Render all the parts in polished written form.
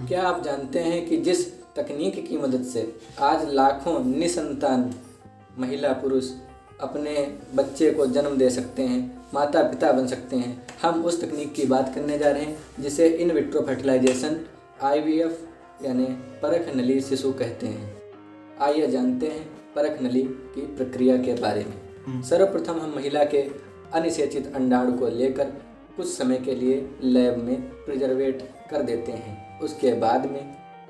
क्या आप जानते हैं कि जिस तकनीक की मदद से आज लाखों निसंतान महिला पुरुष अपने बच्चे को जन्म दे सकते हैं, माता पिता बन सकते हैं, हम उस तकनीक की बात करने जा रहे हैं जिसे इन विट्रो फर्टिलाइजेशन IVF यानी परख नली शिशु कहते हैं। आइए जानते हैं परख नली की प्रक्रिया के बारे में। सर्वप्रथम हम महिला के अनिषेचित अंडाणु को लेकर कुछ समय के लिए लैब में प्रिजर्वेट कर देते हैं। उसके बाद में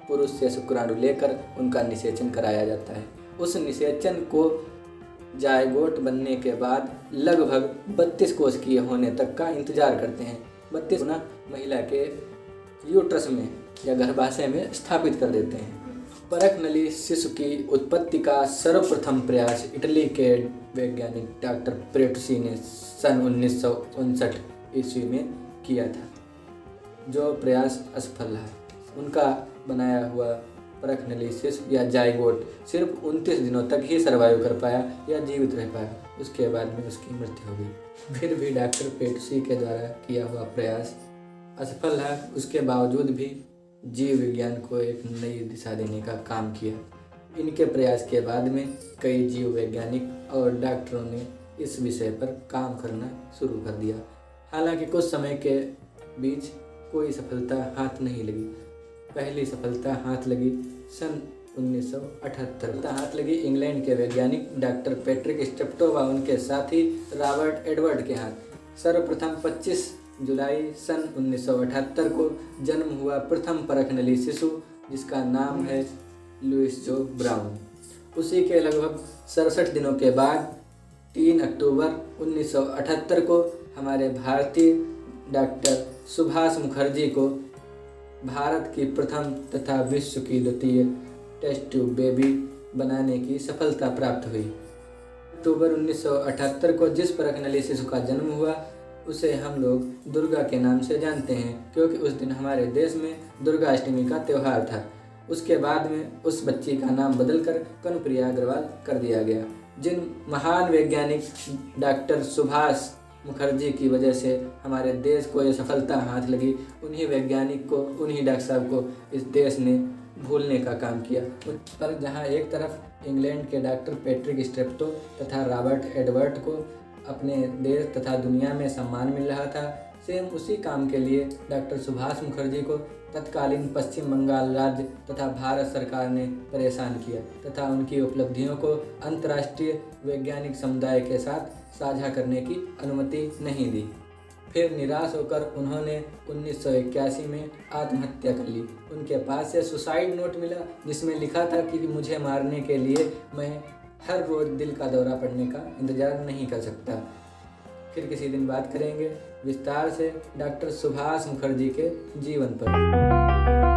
पुरुष से शुक्राणु लेकर उनका निषेचन कराया जाता है। उस निषेचन को जायगोट बनने के बाद लगभग 32 कोशिकीय होने तक का इंतजार करते हैं। 32 गुना महिला के यूट्रस में या गर्भाशय में स्थापित कर देते हैं। परख नली शिशु की उत्पत्ति का सर्वप्रथम प्रयास इटली के वैज्ञानिक डॉक्टर पेट्रुसी ने सन 1959 ईस्वी में किया था, जो प्रयास असफल रहा। उनका बनाया हुआ परख नली शिशु या जायगोट सिर्फ 29 दिनों तक ही सर्वाइव कर पाया या जीवित रह पाया। उसके बाद में उसकी मृत्यु हो गई। फिर भी डॉक्टर पेट्रुसी के द्वारा किया हुआ प्रयास असफल रहा। उसके बावजूद भी जीव विज्ञान को एक नई दिशा देने का काम किया। इनके प्रयास के बाद में कई जीव वैज्ञानिक और डॉक्टरों ने इस विषय पर काम करना शुरू कर दिया। हालांकि कुछ समय के बीच कोई सफलता हाथ नहीं लगी। पहली सफलता हाथ लगी सन 1978 हाथ लगी इंग्लैंड के वैज्ञानिक डॉक्टर पैट्रिक स्टेप्टो व उनके साथी रॉबर्ट एडवर्ड के हाथ। सर्वप्रथम 25 जुलाई सन 1978 को जन्म हुआ प्रथम परख नली शिशु, जिसका नाम है लुइस जो ब्राउन। उसी के लगभग 67 दिनों के बाद 3 अक्टूबर 1978 को हमारे भारतीय डॉक्टर सुभाष मुखर्जी को भारत की प्रथम तथा विश्व की द्वितीय टेस्ट ट्यूब बेबी बनाने की सफलता प्राप्त हुई। अक्टूबर 1978 को जिस परख नली शिशु का जन्म हुआ उसे हम लोग दुर्गा के नाम से जानते हैं, क्योंकि उस दिन हमारे देश में दुर्गा अष्टमी का त्यौहार था। उसके बाद में उस बच्ची का नाम बदलकर कनुप्रिया अग्रवाल कर दिया गया। जिन महान वैज्ञानिक डॉक्टर सुभाष मुखर्जी की वजह से हमारे देश को ये सफलता हाथ लगी, उन्हीं वैज्ञानिक को, उन्हीं डॉक्टर साहब को इस देश ने भूलने का काम किया। पर जहाँ एक तरफ इंग्लैंड के डॉक्टर पैट्रिक स्टेप्टो तथा रॉबर्ट एडवर्ड को अपने देश तथा दुनिया में सम्मान मिल रहा था, सेम उसी काम के लिए डॉक्टर सुभाष मुखर्जी को तत्कालीन पश्चिम बंगाल राज्य तथा भारत सरकार ने परेशान किया तथा उनकी उपलब्धियों को अंतर्राष्ट्रीय वैज्ञानिक समुदाय के साथ साझा करने की अनुमति नहीं दी। फिर निराश होकर उन्होंने 1981 में आत्महत्या कर ली। उनके पास से सुसाइड नोट मिला जिसमें लिखा था कि मुझे मारने के लिए मैं हर रोज़ दिल का दौरा पड़ने का इंतज़ार नहीं कर सकता। फिर किसी दिन बात करेंगे विस्तार से डॉक्टर सुभाष मुखर्जी के जीवन पर।